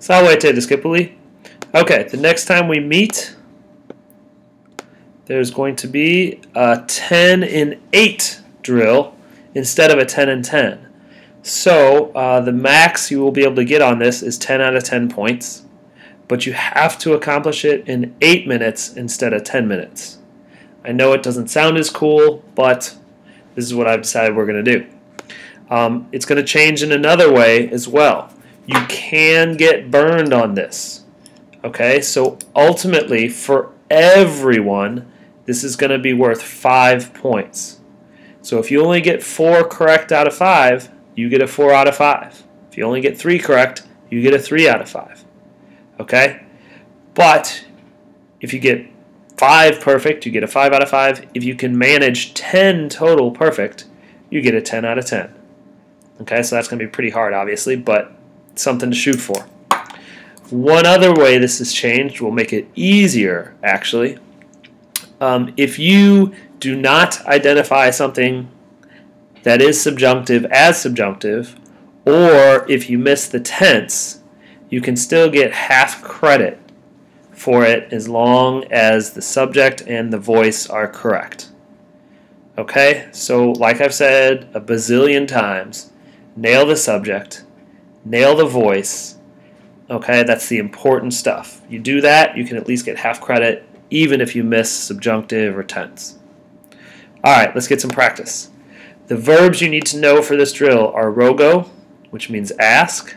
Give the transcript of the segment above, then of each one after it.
Salwete Discipuli. Okay, the next time we meet, there's going to be a 10 in 8 drill instead of a 10 in 10. So the max you will be able to get on this is 10 out of 10 points, but you have to accomplish it in 8 minutes instead of 10 minutes. I know it doesn't sound as cool, but this is what I've decided we're going to do. It's going to change in another way as well. You can get burned on this. Okay, so ultimately for everyone, this is going to be worth 5 points. So if you only get 4 correct out of 5, you get a 4 out of 5. If you only get 3 correct, you get a 3 out of 5. Okay? But if you get 5 perfect, you get a 5 out of 5. If you can manage 10 total perfect, you get a 10 out of 10. Okay, so that's going to be pretty hard, obviously, but something to shoot for. One other way this has changed will make it easier, actually. If you do not identify something that is subjunctive as subjunctive, or if you miss the tense, you can still get half credit for it as long as the subject and the voice are correct. Okay, so like I've said a bazillion times, nail the subject, nail the voice. Okay, that's the important stuff. You do that, you can at least get half credit, even if you miss subjunctive or tense. Alright, let's get some practice. The verbs you need to know for this drill are rogo, which means ask,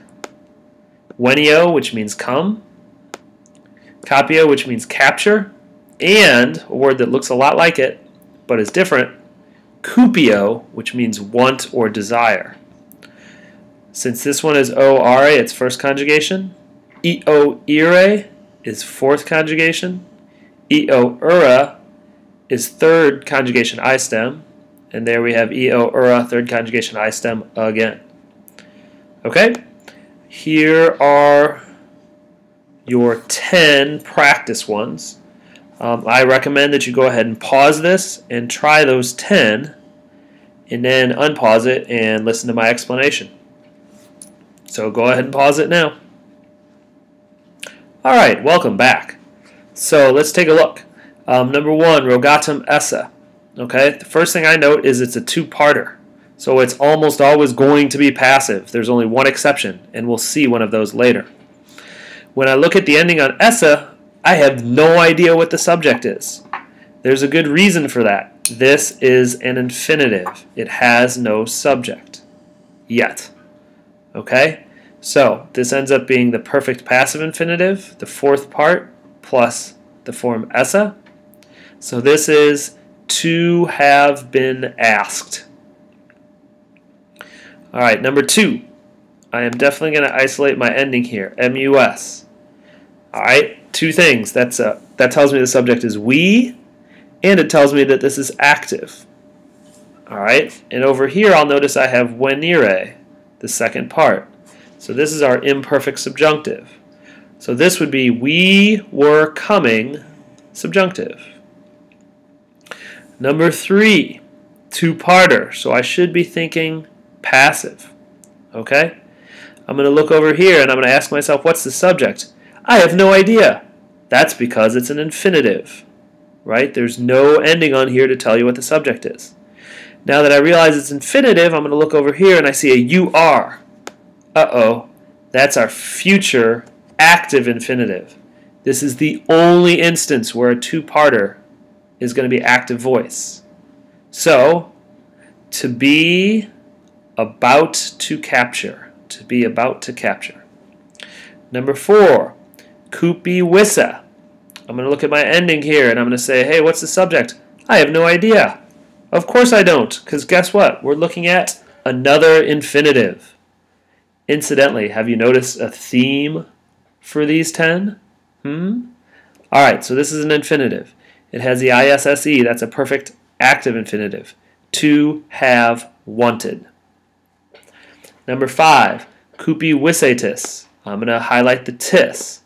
wenio, which means come, capio, which means capture, and a word that looks a lot like it, but is different, cupio, which means want or desire. Since this one is o-are, it's first conjugation. I-o-ire is fourth conjugation. I-o-ura is third conjugation I stem. And there we have I-o-ura, third conjugation I stem again. Okay? Here are your 10 practice ones. I recommend that you go ahead and pause this and try those 10, and then unpause it and listen to my explanation. So go ahead and pause it now. Alright, welcome back. So let's take a look. Number 1, rogatum esse. Okay, the first thing I note is it's a two-parter. So it's almost always going to be passive. There's only one exception, and we'll see one of those later. When I look at the ending on esse, I have no idea what the subject is. There's a good reason for that. This is an infinitive. It has no subject yet. Okay? So this ends up being the perfect passive infinitive, the fourth part, plus the form esse. So this is to have been asked. Alright, number 2. I am definitely going to isolate my ending here, mus. Alright, 2 things. That tells me the subject is we, and it tells me that this is active. Alright, and over here I'll notice I have venire, the second part. So this is our imperfect subjunctive. So this would be we were coming subjunctive. Number 3, two-parter. So I should be thinking passive. Okay? I'm going to look over here and I'm going to ask myself, what's the subject? I have no idea. That's because it's an infinitive. Right? There's no ending on here to tell you what the subject is. Now that I realize it's infinitive, I'm going to look over here and I see a you are. Uh-oh. That's our future active infinitive. This is the only instance where a two-parter is going to be active voice. So, to be about to capture. To be about to capture. Number 4, kupi wissa. I'm going to look at my ending here and I'm going to say, hey, what's the subject? I have no idea. Of course I don't, because guess what? We're looking at another infinitive. Incidentally, have you noticed a theme for these 10? Alright, so this is an infinitive. It has the isse, that's a perfect active infinitive. To have wanted. Number 5, kupi wissetis. I'm going to highlight the tis.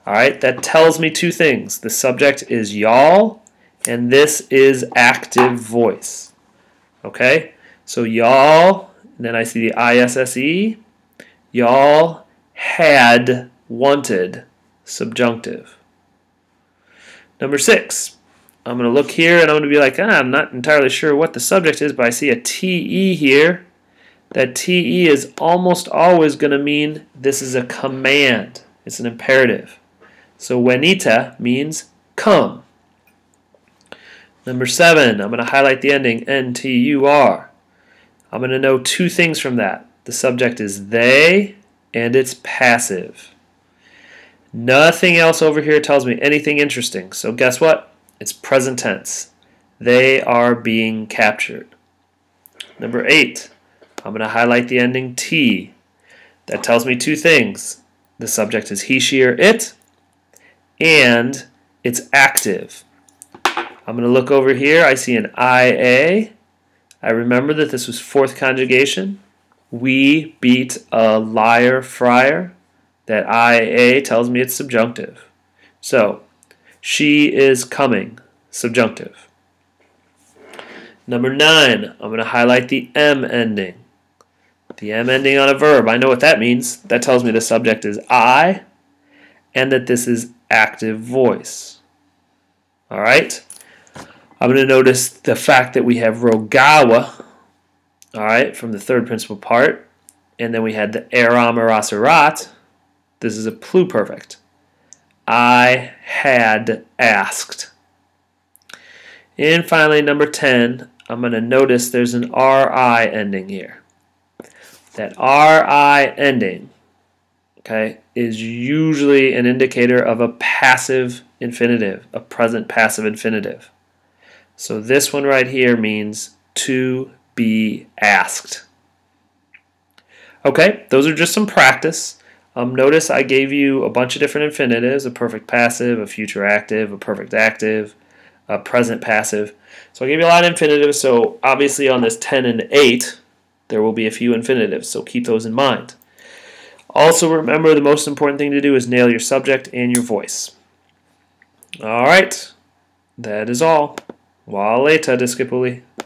Alright, that tells me 2 things. The subject is y'all, and this is active voice. Okay, so y'all, and then I see the isse. Y'all had wanted, subjunctive. Number 6. I'm going to look here and I'm going to be like, I'm not entirely sure what the subject is, but I see a TE here. That TE is almost always going to mean this is a command. It's an imperative. So venite means come. Number 7, I'm going to highlight the ending NTUR. I'm going to know two things from that. The subject is they and it's passive. Nothing else over here tells me anything interesting. So guess what? It's present tense. They are being captured. Number 8, I'm going to highlight the ending T. That tells me two things. The subject is he, she, or it, and it's active. I'm going to look over here. I see an IA. I remember that this was fourth conjugation. We beat a liar friar. That IA tells me it's subjunctive. So, she is coming, subjunctive. Number 9, I'm going to highlight the M ending. The M ending on a verb. I know what that means. That tells me the subject is I and that this is active voice. All right? I'm going to notice the fact that we have rogawa, all right, from the third principal part, and then we had the eram eraserat. This is a pluperfect. I had asked. And finally, number 10, I'm going to notice there's an RI ending here. That RI ending, okay, is usually an indicator of a passive infinitive, a present passive infinitive. So this one right here means to be asked. Okay, those are just some practice. Notice I gave you a bunch of different infinitives, a perfect passive, a future active, a perfect active, a present passive. So I gave you a lot of infinitives, so obviously on this 10 and 8, there will be a few infinitives, so keep those in mind. Also remember the most important thing to do is nail your subject and your voice. Alright, that is all. Waleta, Discipuli.